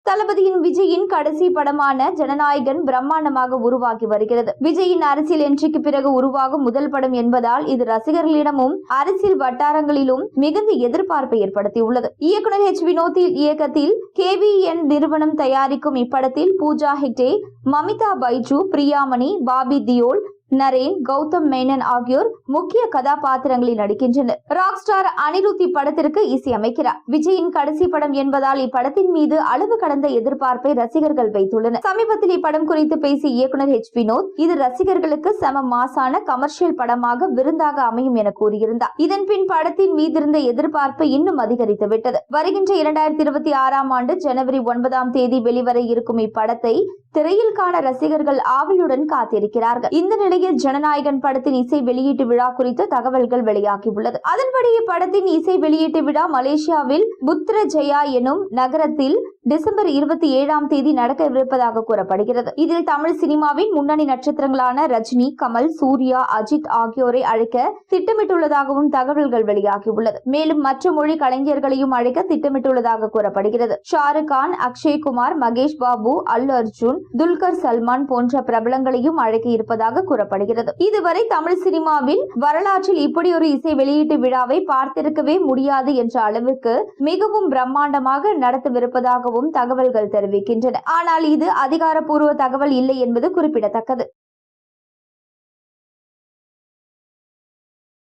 தளபதியின் விஜயின் கடைசி படமான ஜனநாயகன் பிரம்மாண்டமாக உருவாகி வருகிறது. விஜயின் அரசியல் என்ட்ரிக்கு பிறகு உருவாகும் முதல் படம் என்பதால் இது ரசிகர்களிடமும் அரசியல் வட்டாரங்களிலும் மிகுந்த எதிர்பார்ப்பை ஏற்படுத்தியுள்ளது. இயக்குனர் வினோத் இயக்கத்தில் KVN நிறுவனம் தயாரிக்கும் இப்படத்தில் பூஜா ஹெக்டே, மமிதா பைஜு, பிரியாமணி, பாபி தியோல், நரேன், கௌதம் மேனன் ஆகியோர் முக்கிய கதாபாத்திரங்களில் நடிக்கின்றனர். ராக் ஸ்டார் அனிருத் இப்படத்திற்கு இசையமைக்கிறார். விஜயின் கடைசி படம் என்பதால் இப்படத்தின் மீது அளவு கடந்த எதிர்பார்ப்பை ரசிகர்கள் வைத்துள்ளனர். சமீபத்தில் இப்படம் குறித்து பேசிய இயக்குனர் வினோத், இது ரசிகர்களுக்கு செம மாசான கமர்ஷியல் படமாக விருந்தாக அமையும் என கூறியிருந்தார். இதன் பின் படத்தின் மீதிருந்த எதிர்பார்ப்பு இன்னும் அதிகரித்து விட்டது. வருகின்ற 2026ஆம் ஆண்டு ஜனவரி 9ஆம் தேதி வெளிவர இருக்கும் இப்படத்தை திரையில் காண ரசிகர்கள் ஆவலுடன் காத்திருக்கிறார்கள். இந்த நிலையில் ஜனநாயகன் படத்தின் இசை வெளியீட்டு விழா குறித்து தகவல்கள் வெளியாகியுள்ளது. அதன்படி இப்படத்தின் இசை வெளியீட்டு விழா மலேசியாவில் புத்ரஜயா எனும் நகரத்தில் டிசம்பர் 27ஆம் தேதி நடக்கவிருப்பதாக கூறப்படுகிறது. இதில் தமிழ் சினிமாவின் முன்னணி நட்சத்திரங்களான ரஜினி, கமல், சூர்யா, அஜித் ஆகியோரை அழைக்க திட்டமிட்டுள்ளதாகவும் தகவல்கள் வெளியாகியுள்ளது. மேலும் மற்ற மொழி கலைஞர்களையும் அழைக்க திட்டமிட்டுள்ளதாக கூறப்படுகிறது. ஷாருக் கான், அக்ஷய் குமார், மகேஷ் பாபு, அல்லு அர்ஜுன், துல்கர் சல்மான் போன்ற பிரபலங்களையும் அழைக்க இருப்பதாக கூறப்படுகிறது. இதுவரை தமிழ் சினிமாவில் வரலாற்றில் இப்படி ஒரு இசை வெளியீட்டு விழாவை பார்த்திருக்கவே முடியாது என்ற அளவுக்கு மிகவும் பிரம்மாண்டமாக நடத்தவிருப்பதாகவும் தகவல்கள் தெரிவிக்கின்றன. ஆனால் இது அதிகாரப்பூர்வ தகவல் இல்லை என்பது குறிப்பிடத்தக்கது.